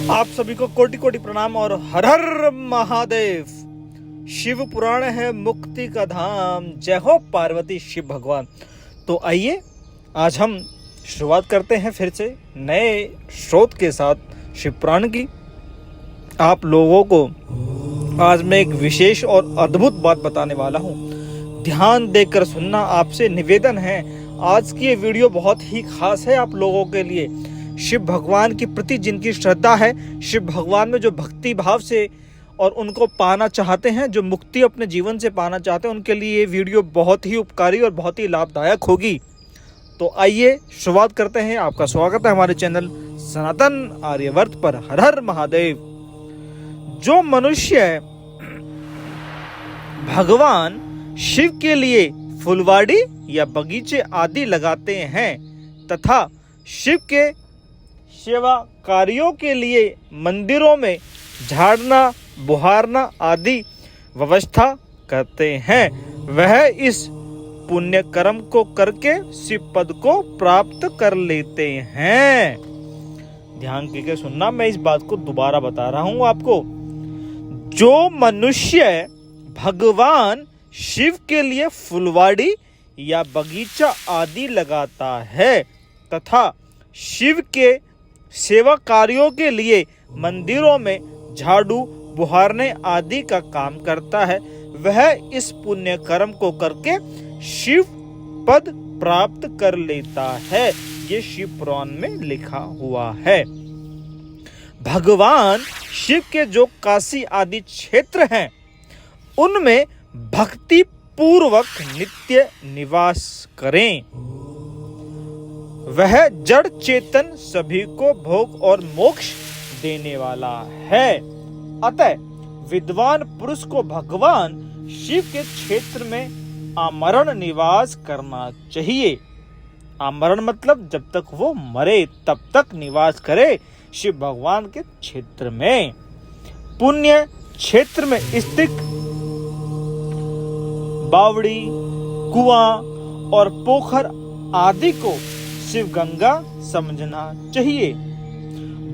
आप सभी को कोटि कोटि प्रणाम और हर हर महादेव। शिव पुराण है मुक्ति का धाम, जय हो पार्वती शिव भगवान। तो आइए आज हम शुरुआत करते हैं फिर से नए स्रोत के साथ शिव पुराण की। आप लोगों को आज मैं एक विशेष और अद्भुत बात बताने वाला हूँ, ध्यान देकर सुनना। आपसे निवेदन है, आज की ये वीडियो बहुत ही खास है आप लोगों के लिए। शिव भगवान के प्रति जिनकी श्रद्धा है, शिव भगवान में जो भक्ति भाव से और उनको पाना चाहते हैं, जो मुक्ति अपने जीवन से पाना चाहते हैं, उनके लिए ये वीडियो बहुत ही उपकारी और बहुत ही लाभदायक होगी। तो आइए शुरुआत करते हैं। आपका स्वागत है हमारे चैनल सनातन आर्यवर्त पर। हर हर महादेव। जो मनुष्य भगवान शिव के लिए फुलवाड़ी या बगीचे आदि लगाते हैं तथा शिव के सेवा कार्यों के लिए मंदिरों में झाड़ना बुहारना आदि व्यवस्था करते हैं, वह इस पुण्य कर्म को करके शिव पद को प्राप्त कर लेते हैं। ध्यान करके सुनना, मैं इस बात को दोबारा बता रहा हूं आपको। जो मनुष्य भगवान शिव के लिए फुलवाड़ी या बगीचा आदि लगाता है तथा शिव के सेवा कार्यों के लिए मंदिरों में झाड़ू बुहारने आदि का काम करता है, वह इस पुण्य कर्म को करके शिव पद प्राप्त कर लेता है। ये शिव पुराण में लिखा हुआ है। भगवान शिव के जो काशी आदि क्षेत्र हैं, उनमें भक्ति पूर्वक नित्य निवास करें। वह जड़ चेतन सभी को भोग और मोक्ष देने वाला है। अतः विद्वान पुरुष को भगवान शिव के क्षेत्र में आमरण निवास करना चाहिए। आमरण मतलब जब तक वो मरे तब तक निवास करे शिव भगवान के क्षेत्र में। पुण्य क्षेत्र में स्थित बावड़ी, कुआं और पोखर आदि को शिव गंगा समझना चाहिए।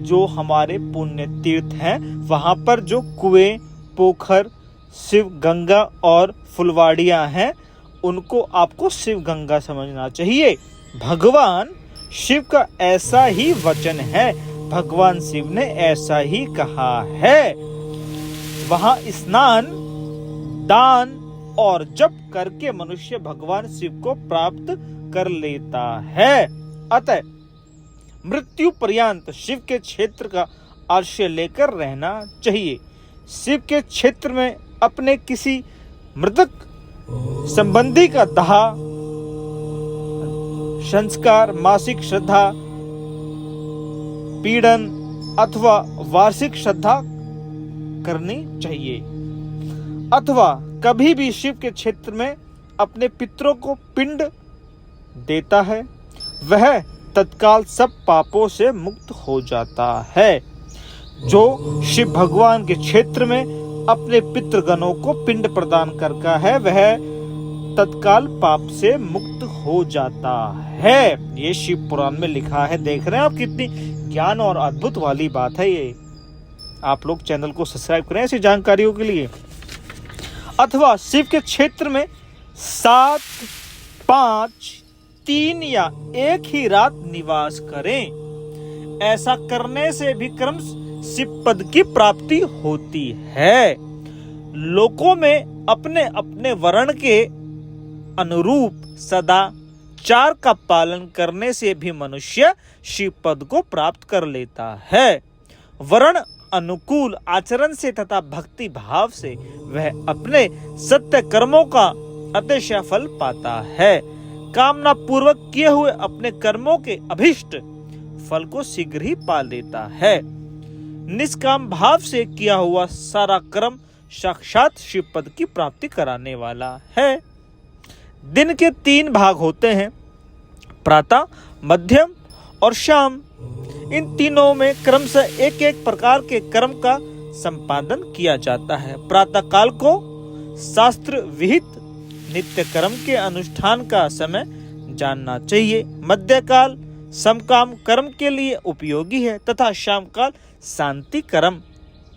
जो हमारे पुण्य तीर्थ हैं, वहां पर जो कुएं, पोखर, शिव गंगा और फुलवाड़ियां हैं, उनको आपको शिव गंगा समझना चाहिए। भगवान शिव का ऐसा ही वचन है, भगवान शिव ने ऐसा ही कहा है। वहां स्नान, दान और जप करके मनुष्य भगवान शिव को प्राप्त कर लेता है। अतः मृत्यु पर्यंत शिव के क्षेत्र का आश्रय लेकर रहना चाहिए। शिव के क्षेत्र में अपने किसी मृतक संबंधी का दाह संस्कार, मासिक श्रद्धा, पीड़न अथवा वार्षिक श्रद्धा करनी चाहिए। अथवा कभी भी शिव के क्षेत्र में अपने पितरों को पिंड देता है, वह तत्काल सब पापों से मुक्त हो जाता है। जो शिव भगवान के क्षेत्र में अपने पितृगणों को पिंड प्रदान करता है, वह तत्काल पाप से मुक्त हो जाता है। ये शिव पुराण में लिखा है। देख रहे हैं आप, कितनी ज्ञान और अद्भुत वाली बात है ये। आप लोग चैनल को सब्सक्राइब करें ऐसी जानकारियों के लिए। अथवा शिव के क्षेत्र में 7, 5, 3 या एक ही रात निवास करें। ऐसा करने से भी क्रम शिव पद की प्राप्ति होती है। लोकों में अपने अपने वर्ण के अनुरूप सदाचार का पालन करने से भी मनुष्य शिव पद को प्राप्त कर लेता है। वर्ण अनुकूल आचरण से तथा भक्ति भाव से वह अपने सत्य कर्मों का अतिशय फल पाता है। कामना पूर्वक किए हुए अपने कर्मों के अभिष्ट फल को शीघ्र ही पा लेता है। निष्काम भाव से किया हुआ सारा कर्म साक्षात शिव पद की प्राप्ति कराने वाला है। दिन के 3 भाग होते हैं, प्रातः, मध्यम और शाम। इन तीनों में क्रमशः एक एक प्रकार के कर्म का संपादन किया जाता है। प्रातः काल को शास्त्र विहित नित्य कर्म के अनुष्ठान का समय जानना चाहिए। मध्यकाल समकाम कर्म के लिए उपयोगी है तथा शाम काल शांति कर्म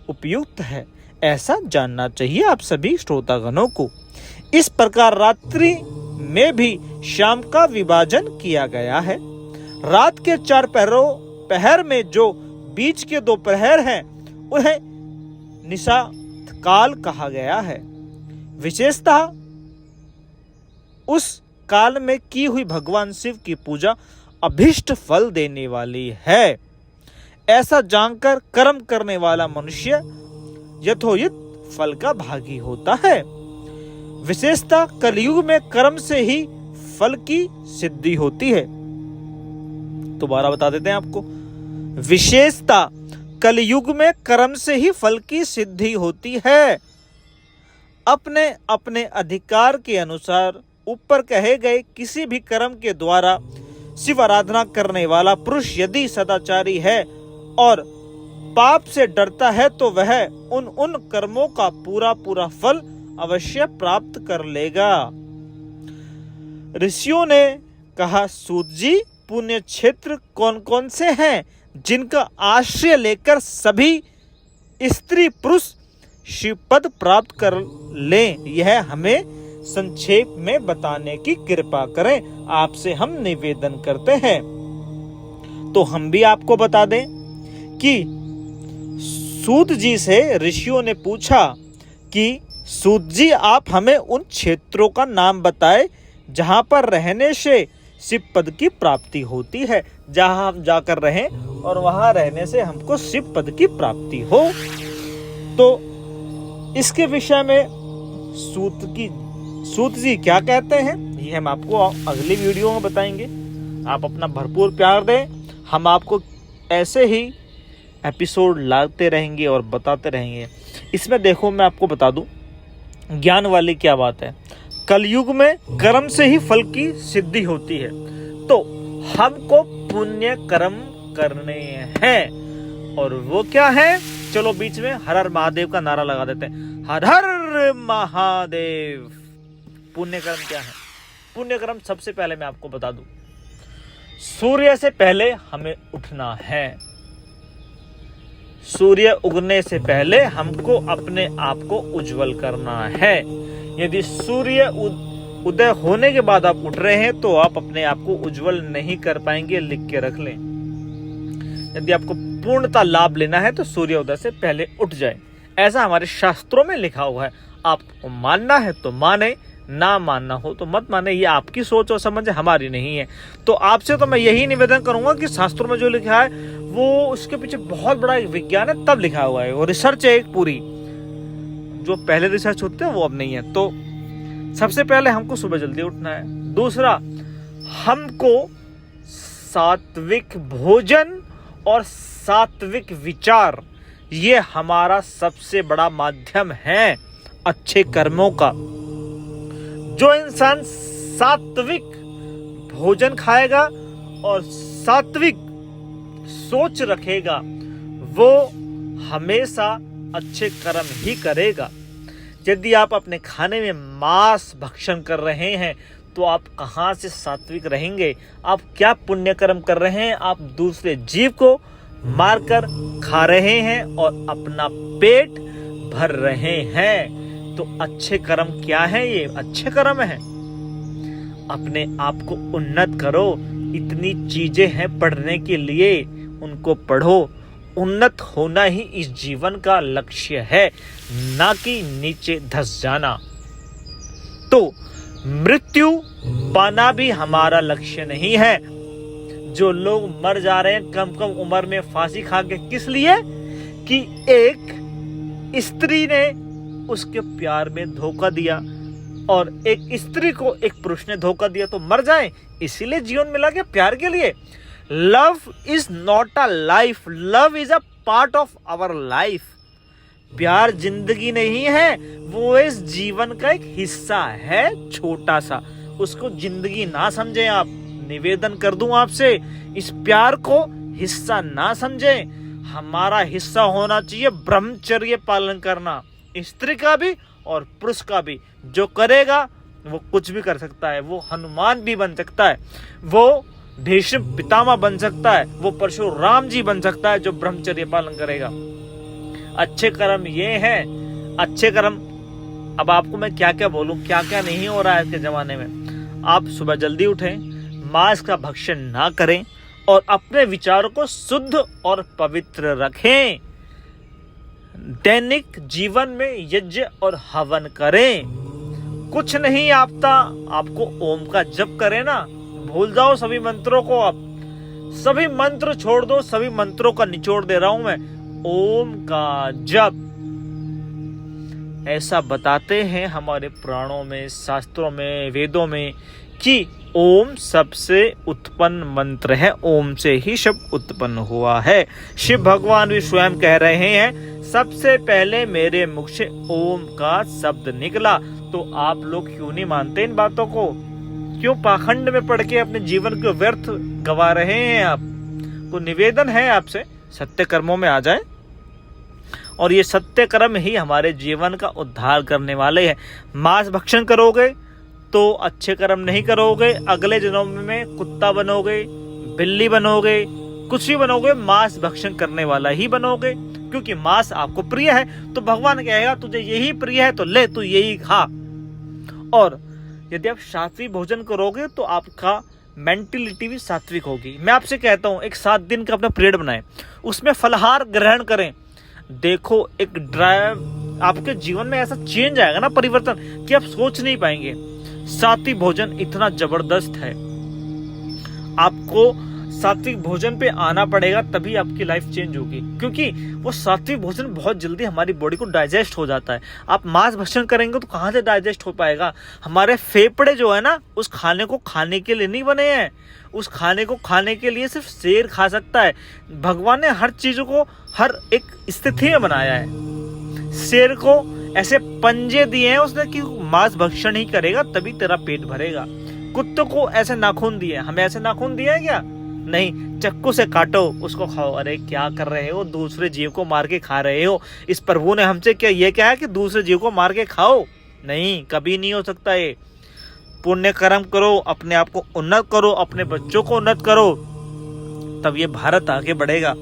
उपयुक्त है, ऐसा जानना चाहिए आप सभी श्रोतागणों को। इस प्रकार रात्रि में भी शाम का विभाजन किया गया है। रात के 4 पहर में जो बीच के 2 प्रहर हैं उन्हें निशा काल कहा गया है। विशेषतः उस काल में की हुई भगवान शिव की पूजा अभीष्ट फल देने वाली है। ऐसा जानकर कर्म करने वाला मनुष्य यथोचित फल का भागी होता है। विशेषतः कलयुग में कर्म से ही फल की सिद्धि होती है। दोबारा बता देते हैं आपको, विशेषता कलयुग में कर्म से ही फल की सिद्धि होती है। अपने अपने अधिकार के अनुसार ऊपर कहे गए किसी भी कर्म के द्वारा शिव आराधना करने वाला पुरुष यदि सदाचारी है और पाप से डरता है तो वह उन कर्मों का पूरा फल अवश्य प्राप्त कर लेगा। ऋषियों ने कहा, सूत जी, पुण्य क्षेत्र कौन कौन से हैं जिनका आश्रय लेकर सभी स्त्री पुरुष शिव पद प्राप्त कर लें? यह हमें संक्षेप में बताने की कृपा करें, आपसे हम निवेदन करते हैं। तो हम भी आपको बता दें कि सूत जी से ऋषियों ने पूछा कि सूत जी, आप हमें उन क्षेत्रों का नाम बताएं जहां पर रहने से शिव पद की प्राप्ति होती है, जहां हम जाकर रहें और वहां रहने से हमको शिव पद की प्राप्ति हो। तो इसके विषय में सूत जी क्या कहते हैं ये हम आपको अगली वीडियो में बताएंगे। आप अपना भरपूर प्यार दें, हम आपको ऐसे ही एपिसोड लाते रहेंगे और बताते रहेंगे। इसमें देखो, मैं आपको बता दूं ज्ञान वाली क्या बात है। कलयुग में कर्म से ही फल की सिद्धि होती है, तो हमको पुण्य कर्म करने हैं। और वो क्या है? चलो बीच में हर हर महादेव का नारा लगा देते हैं, हर हर महादेव। पुण्य कर्म क्या है? पुण्य कर्म सबसे पहले मैं आपको बता दूं, सूर्य से पहले हमें उठना है। सूर्य उगने से पहले हमको अपने आप को उज्जवल करना है। यदि सूर्य उदय होने के बाद आप उठ रहे हैं तो आप अपने आप को उज्जवल नहीं कर पाएंगे, लिख के रख लें। यदि आपको पूर्णता लाभ लेना है तो सूर्योदय से पहले उठ जाए, ऐसा हमारे शास्त्रों में लिखा हुआ है। आपको मानना है तो माने, ना मानना हो तो मत माने, ये आपकी सोच और समझ, हमारी नहीं है। तो आपसे तो मैं यही निवेदन करूंगा कि शास्त्रों में जो लिखा है वो उसके पीछे बहुत बड़ा एक विज्ञान है, तब लिखा हुआ है, और रिसर्च है एक पूरी। जो पहले रिसर्च होते हैं वो अब नहीं है। तो सबसे पहले हमको सुबह जल्दी उठना है। दूसरा, हमको सात्विक भोजन और सात्विक विचार, ये हमारा सबसे बड़ा माध्यम है अच्छे कर्मों का। जो इंसान सात्विक भोजन खाएगा और सात्विक सोच रखेगा वो हमेशा अच्छे कर्म ही करेगा। यदि आप अपने खाने में मांस भक्षण कर रहे हैं तो आप कहां से सात्विक रहेंगे? आप क्या पुण्य कर्म कर रहे हैं? आप दूसरे जीव को मारकर खा रहे हैं और अपना पेट भर रहे हैं। तो अच्छे कर्म क्या है? ये अच्छे कर्म है। अपने आप को उन्नत करो, इतनी चीजें हैं पढ़ने के लिए, उनको पढ़ो। उन्नत होना ही इस जीवन का लक्ष्य है, ना कि नीचे धंस जाना। तो मृत्यु पाना भी हमारा लक्ष्य नहीं है। जो लोग मर जा रहे हैं कम कम उम्र में फांसी खा के, किस लिए? कि एक स्त्री ने उसके प्यार में धोखा दिया और एक स्त्री को एक पुरुष ने धोखा दिया, तो मर जाए। इसीलिए जीवन मिला के प्यार के लिए। Love is not a life, love is a part of our life. प्यार जिंदगी नहीं है, वो इस जीवन का एक हिस्सा है, छोटा सा। उसको जिंदगी ना समझें आप। निवेदन कर दूं आपसे, इस प्यार को हिस्सा ना समझें। हमारा हिस्सा होना चाहिए ब्रह्मचर्य पालन करना, स्त्री का भी और पुरुष का भी। जो करेगा वो कुछ भी कर सकता है, वो हनुमान भी बन सकता है, वो भीष्म पितामह बन सकता है, वो परशुराम जी बन सकता है जो ब्रह्मचर्य पालन करेगा। अच्छे कर्म ये हैं, अच्छे कर्म, अब आपको मैं क्या क्या बोलूं, क्या क्या नहीं हो रहा है आज के जमाने में। आप सुबह जल्दी उठें, मांस का भक्षण ना करें और अपने विचारों को शुद्ध और पवित्र रखें। दैनिक जीवन में यज्ञ और हवन करें। कुछ नहीं आपता, आपको ओम का जप करें ना, भूल जाओ सभी मंत्रों को, आप सभी मंत्र छोड़ दो, सभी मंत्रों का निचोड़ दे रहा हूं मैं, ओम का जप। ऐसा बताते हैं हमारे पुराणों में, शास्त्रों में, वेदों में कि ओम सबसे उत्पन्न मंत्र है, ओम से ही शब्द उत्पन्न हुआ है। शिव भगवान भी स्वयं कह रहे हैं, सबसे पहले मेरे मुख से ओम का शब्द निकला। तो आप लोग क्यों नहीं मानते इन बातों को? क्यों पाखंड में पड़ के अपने जीवन को व्यर्थ गवा रहे हैं? आप को निवेदन है आपसे, सत्य कर्मों में आ जाए, और ये सत्य कर्म ही हमारे जीवन का उद्धार करने वाले हैं। मांस भक्षण करोगे तो अच्छे कर्म नहीं करोगे, अगले जन्म में कुत्ता बनोगे, बिल्ली बनोगे, कुछ भी बनोगे, मांस भक्षण करने वाला ही बनोगे, क्योंकि मांस आपको प्रिय है। तो भगवान कहेगा तुझे यही प्रिय है तो ले, तू यही खा। और यदि आप सात्विक भोजन करोगे तो आपका मेंटलिटी भी सात्विक होगी। मैं आपसे कहता हूं, एक 7 दिन का अपना पीरियड बनाएं, उसमें फलाहार ग्रहण करें। देखो, एक ड्राइव आपके जीवन में ऐसा चेंज आएगा ना, परिवर्तन, कि आप सोच नहीं पाएंगे। सात्विक भोजन इतना जबरदस्त है, आपको सात्विक भोजन पे आना पड़ेगा, तभी आपकी लाइफ चेंज होगी, क्योंकि वो सात्विक भोजन बहुत जल्दी हमारी बॉडी को डाइजेस्ट हो जाता है। आप मांस भक्षण करेंगे तो कहाँ से डाइजेस्ट हो पाएगा? हमारे फेफड़े जो है ना, उस खाने को खाने के लिए नहीं बने हैं, उस खाने को खाने के लिए सिर्फ शेर खा सकता है। भगवान ने हर चीजों को हर एक स्थिति में बनाया है। शेर को ऐसे पंजे दिए हैं उसने कि मांस भक्षण ही करेगा तभी तेरा पेट भरेगा। कुत्ते को ऐसे नाखून दिए, हमें ऐसे नाखून दिए हैं क्या? नहीं, चक्कू से काटो उसको खाओ। अरे क्या कर रहे हो, दूसरे जीव को मार के खा रहे हो। इस प्रभु ने हमसे क्या ये कहा कि दूसरे जीव को मार के खाओ? नहीं, कभी नहीं हो सकता ये। पुण्य कर्म करो, अपने आप को उन्नत करो, अपने बच्चों को उन्नत करो, तब ये भारत आगे बढ़ेगा।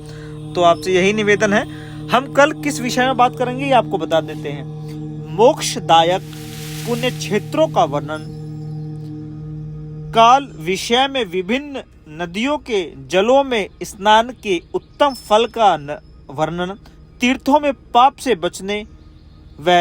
तो आपसे यही निवेदन है। हम कल किस विषय में बात करेंगे ये आपको बता देते हैं। मोक्षदायक पुण्य क्षेत्रों का वर्णन, काल विषय में विभिन्न नदियों के जलों में स्नान के उत्तम फल का वर्णन, तीर्थों में पाप से बचने व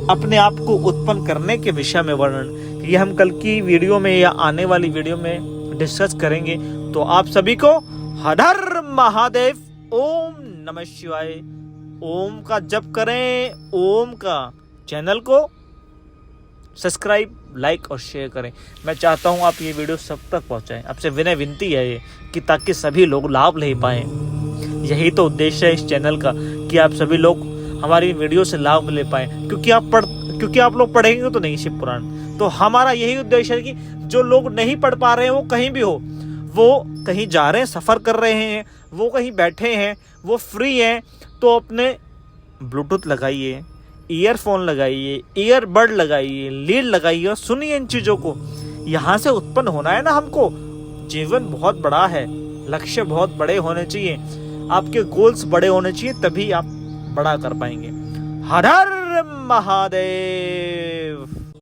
अपने आप को उत्पन्न करने के विषय में वर्णन, ये हम कल की वीडियो में या आने वाली वीडियो में डिस्कस करेंगे। तो आप सभी को हर हर महादेव, ओम नमः शिवाय। ओम का जप करें, ओम का चैनल को सब्सक्राइब, लाइक और शेयर करें। मैं चाहता हूं आप ये वीडियो सब तक पहुंचाएं। आपसे विनय विनती है ये कि ताकि सभी लोग लाभ ले पाएं। यही तो उद्देश्य है इस चैनल का कि आप सभी लोग हमारी वीडियो से लाभ ले पाएं, क्योंकि आप लोग पढ़ेंगे तो नहीं शिव पुराण। तो हमारा यही उद्देश्य है कि जो लोग नहीं पढ़ पा रहे हैं, वो कहीं भी हो, वो कहीं जा रहे हैं, सफ़र कर रहे हैं, वो कहीं बैठे हैं, वो फ्री हैं, तो अपने ब्लूटूथ लगाइए, ईयरफोन लगाइए, ईयरबड लगाइए, लीड लगाइए और सुनिए इन चीज़ों को। यहाँ से उत्पन्न होना है ना हमको। जीवन बहुत बड़ा है, लक्ष्य बहुत बड़े होने चाहिए, आपके गोल्स बड़े होने चाहिए, तभी आप बड़ा कर पाएंगे। हर हर महादेव।